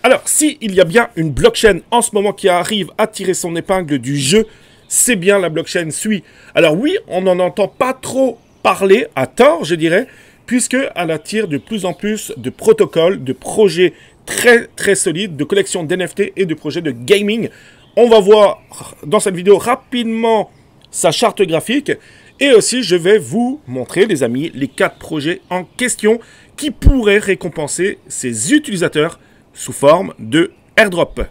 Alors, s'il y a bien une blockchain en ce moment qui arrive à tirer son épingle du jeu, c'est bien la blockchain Sui. Alors oui, on n'en entend pas trop parler, à tort je dirais, puisqu'elle attire de plus en plus de protocoles, de projets très très solides, de collections d'NFT et de projets de gaming. On va voir dans cette vidéo rapidement sa charte graphique. Et aussi, je vais vous montrer, les amis, les 4 projets en question qui pourraient récompenser ses utilisateurs sous forme de airdrop.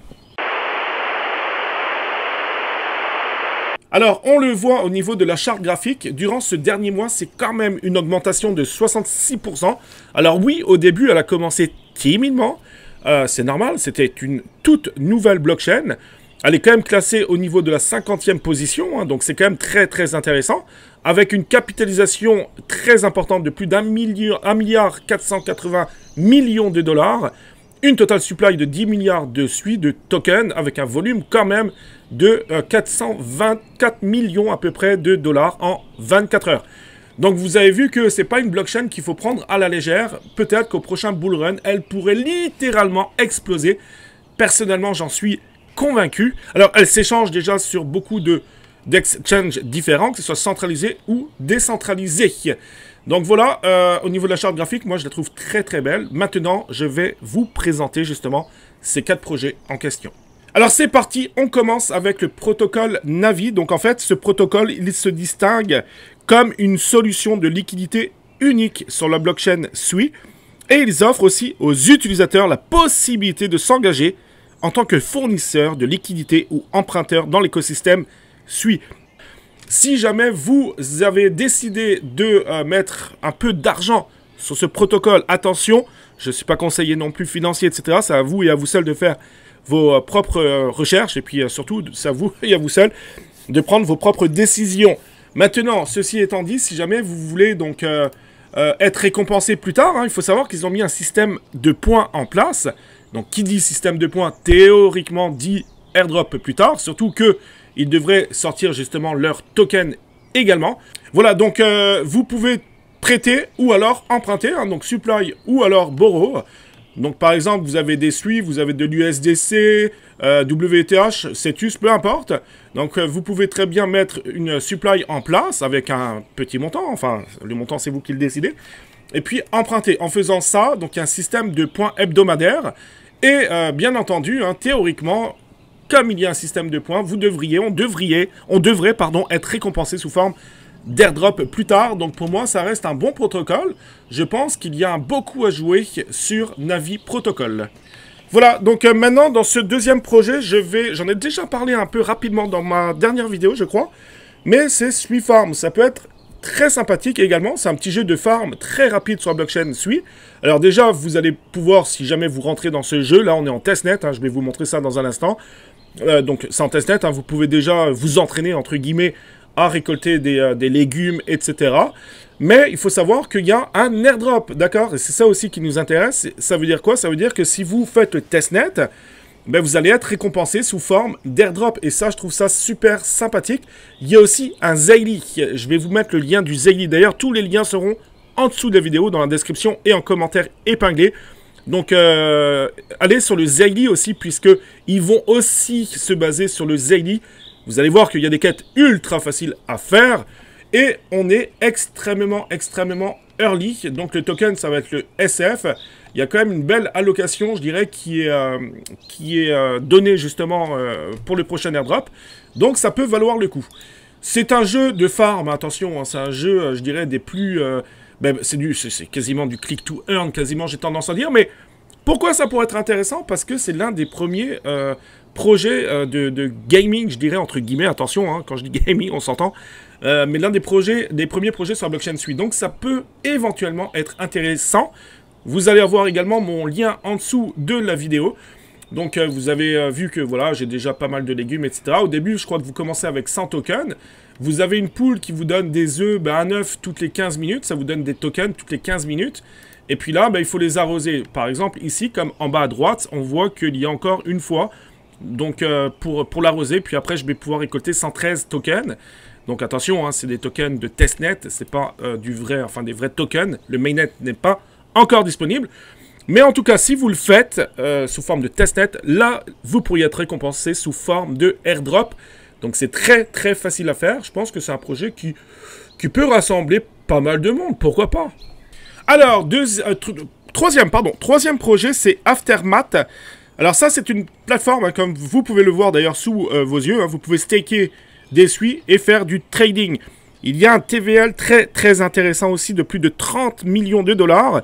Alors, on le voit au niveau de la charte graphique, durant ce dernier mois, c'est quand même une augmentation de 66%. Alors oui, au début, elle a commencé timidement, c'est normal, c'était une toute nouvelle blockchain. Elle est quand même classée au niveau de la 50e position, hein, donc c'est quand même très très intéressant, avec une capitalisation très importante de plus d'1 milliard 480 millions de dollars, une total supply de 10 milliards de SUI, de tokens, avec un volume quand même de 424 millions à peu près de dollars en 24 heures. Donc vous avez vu que c'est pas une blockchain qu'il faut prendre à la légère. Peut-être qu'au prochain bull run, elle pourrait littéralement exploser. Personnellement, j'en suis convaincu. Alors, elle s'échange déjà sur beaucoup d'exchanges différents, que ce soit centralisé ou décentralisé. Donc voilà, au niveau de la charte graphique, moi je la trouve très très belle. Maintenant, je vais vous présenter justement ces 4 projets en question. Alors c'est parti, on commence avec le protocole Navi. Donc en fait, ce protocole, il se distingue comme une solution de liquidité unique sur la blockchain Sui. Et ils offrent aussi aux utilisateurs la possibilité de s'engager en tant que fournisseur de liquidité ou emprunteur dans l'écosystème Sui. Si jamais vous avez décidé de mettre un peu d'argent sur ce protocole, attention, je ne suis pas conseiller non plus financier, etc. C'est à vous et à vous seul de faire vos propres recherches. Et puis surtout, c'est à vous et à vous seul de prendre vos propres décisions. Maintenant, ceci étant dit, si jamais vous voulez donc être récompensé plus tard, hein, il faut savoir qu'ils ont mis un système de points en place. Donc, qui dit système de points, théoriquement dit airdrop plus tard. Surtout qu'ils devraient sortir justement leur token également. Voilà, donc vous pouvez prêter ou alors emprunter. Hein, donc, supply ou alors borrow. Donc, par exemple, vous avez des SUI, vous avez de l'USDC, WTH, Cetus, peu importe. Donc, vous pouvez très bien mettre une supply en place avec un petit montant. Enfin, le montant, c'est vous qui le décidez. Et puis, emprunter. En faisant ça, donc, il y a un système de points hebdomadaires. Et, bien entendu, hein, théoriquement, comme il y a un système de points, on devrait être récompensé sous forme d'airdrop plus tard. Donc pour moi, ça reste un bon protocole. Je pense qu'il y a beaucoup à jouer sur Navi Protocol. Voilà, donc maintenant, dans ce deuxième projet, j'en ai déjà parlé un peu rapidement dans ma dernière vidéo, je crois. Mais c'est Sui Farm. Ça peut être très sympathique également. C'est un petit jeu de farm très rapide sur la blockchain Sui. Alors déjà, vous allez pouvoir, si jamais vous rentrez dans ce jeu, là on est en testnet, hein, je vais vous montrer ça dans un instant. Donc c'est en testnet, hein, vous pouvez déjà vous entraîner, entre guillemets, à récolter des légumes, etc. Mais il faut savoir qu'il y a un airdrop, d'accord? Et c'est ça aussi qui nous intéresse. Ça veut dire quoi? Ça veut dire que si vous faites le testnet, ben vous allez être récompensé sous forme d'airdrop. Et ça, je trouve ça super sympathique. Il y a aussi un Zayli. Je vais vous mettre le lien du Zayli. D'ailleurs, tous les liens seront en dessous de la vidéo, dans la description et en commentaire épinglé. Donc, allez sur le Zayli aussi, puisqu'ils vont aussi se baser sur le Zayli. Vous allez voir qu'il y a des quêtes ultra faciles à faire. Et on est extrêmement early. Donc, le token, ça va être le SF. Il y a quand même une belle allocation, je dirais, qui est donnée justement pour le prochain airdrop. Donc, ça peut valoir le coup. C'est un jeu de farm, attention. Hein, c'est un jeu, je dirais, des plus... c'est quasiment du click to earn, quasiment, j'ai tendance à dire. Mais pourquoi ça pourrait être intéressant? Parce que c'est l'un des premiers projets de gaming, je dirais, entre guillemets. Attention, hein, quand je dis gaming, on s'entend. Mais l'un des premiers projets sur la blockchain Sui. Donc ça peut éventuellement être intéressant. Vous allez avoir également mon lien en dessous de la vidéo. Donc vous avez vu que voilà, j'ai déjà pas mal de légumes, etc. Au début, je crois que vous commencez avec 100 tokens. Vous avez une poule qui vous donne des œufs, un œuf toutes les 15 minutes. Ça vous donne des tokens toutes les 15 minutes. Et puis là, il faut les arroser. Par exemple, ici, comme en bas à droite, on voit qu'il y a encore une fois. Donc pour l'arroser, puis après, je vais pouvoir récolter 113 tokens. Donc attention, hein, c'est des tokens de testnet, c'est pas des vrais tokens. Le mainnet n'est pas encore disponible. Mais en tout cas, si vous le faites sous forme de testnet, là, vous pourriez être récompensé sous forme de airdrop. Donc c'est très très facile à faire. Je pense que c'est un projet qui peut rassembler pas mal de monde. Pourquoi pas? Alors, troisième projet, c'est Aftermath. Alors ça, c'est une plateforme, hein, comme vous pouvez le voir d'ailleurs sous vos yeux. Hein, vous pouvez staker des SUI et faire du trading. Il y a un TVL très très intéressant aussi de plus de 30 millions de dollars.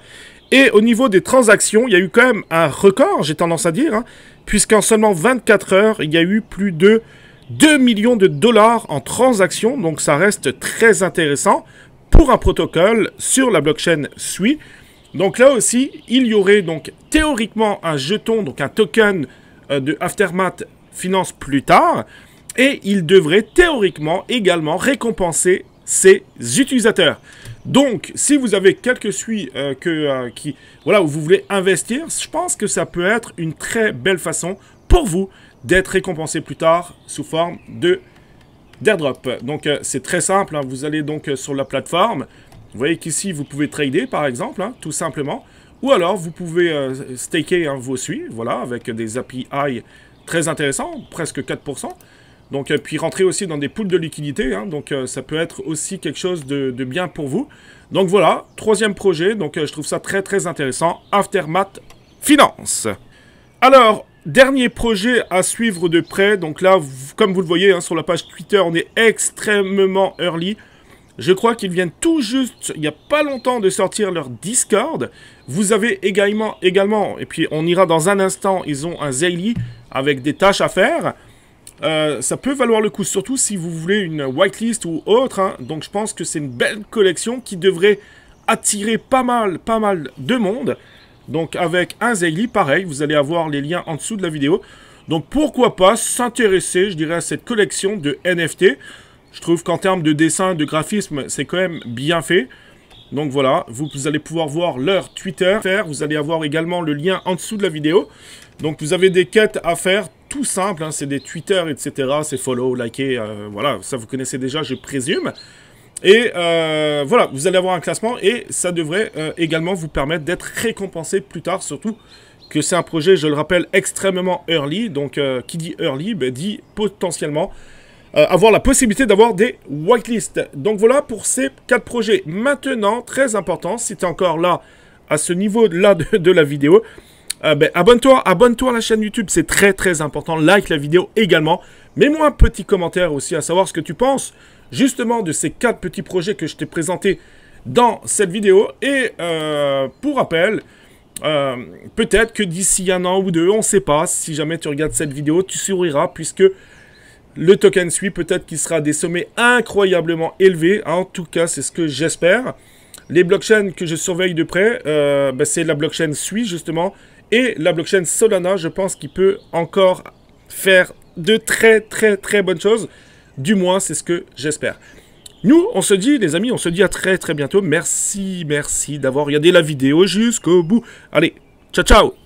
Et au niveau des transactions, il y a eu quand même un record, j'ai tendance à dire, hein, puisqu'en seulement 24 heures, il y a eu plus de 2 millions de dollars en transactions. Donc ça reste très intéressant pour un protocole sur la blockchain SUI. Donc là aussi, il y aurait donc théoriquement un jeton, donc un token de Aftermath Finance plus tard. Et il devrait théoriquement également récompenser ses utilisateurs. Donc, si vous avez quelques SUI où vous voulez investir, je pense que ça peut être une très belle façon pour vous d'être récompensé plus tard sous forme d'airdrop. Donc, c'est très simple. Hein, vous allez donc sur la plateforme. Vous voyez qu'ici, vous pouvez trader, par exemple, hein, tout simplement. Ou alors, vous pouvez staker vos SUI, voilà, avec des API très intéressants, presque 4%. Donc, puis rentrer aussi dans des pools de liquidité, hein, donc ça peut être aussi quelque chose de bien pour vous. Donc voilà, troisième projet, donc je trouve ça très très intéressant, Aftermath Finance. Alors, dernier projet à suivre de près, donc là, comme vous le voyez hein, sur la page Twitter, on est extrêmement early. Je crois qu'ils viennent tout juste, il n'y a pas longtemps, de sortir leur Discord. Vous avez également, et puis on ira dans un instant, ils ont un Daily avec des tâches à faire. Ça peut valoir le coup, surtout si vous voulez une whitelist ou autre. Hein. Donc je pense que c'est une belle collection qui devrait attirer pas mal de monde. Donc avec un Daily, pareil, vous allez avoir les liens en dessous de la vidéo. Donc pourquoi pas s'intéresser, je dirais, à cette collection de NFT. Je trouve qu'en termes de dessin, de graphisme, c'est quand même bien fait. Donc voilà, vous allez pouvoir voir leur Twitter. Vous allez avoir également le lien en dessous de la vidéo. Donc vous avez des quêtes à faire, tout simple, hein, c'est des Twitter, etc. C'est follow, liker, voilà, ça vous connaissez déjà, je présume. Et voilà, vous allez avoir un classement et ça devrait également vous permettre d'être récompensé plus tard, surtout que c'est un projet, je le rappelle, extrêmement early. Donc qui dit early, dit potentiellement avoir la possibilité d'avoir des whitelists. Donc voilà pour ces 4 projets. Maintenant, très important, si tu es encore là, à ce niveau-là de la vidéo, abonne-toi à la chaîne YouTube, c'est très très important. Like la vidéo également. Mets-moi un petit commentaire aussi à savoir ce que tu penses justement de ces 4 petits projets que je t'ai présentés dans cette vidéo. Et pour rappel, peut-être que d'ici un an ou deux, on ne sait pas, si jamais tu regardes cette vidéo, tu souriras puisque le token SUI, peut-être qu'il sera à des sommets incroyablement élevés. En tout cas, c'est ce que j'espère. Les blockchains que je surveille de près, c'est la blockchain SUI justement. Et la blockchain Solana, je pense qu'il peut encore faire de très très très bonnes choses. Du moins, c'est ce que j'espère. Nous, on se dit, les amis, on se dit à très très bientôt. Merci d'avoir regardé la vidéo jusqu'au bout. Allez, ciao ciao!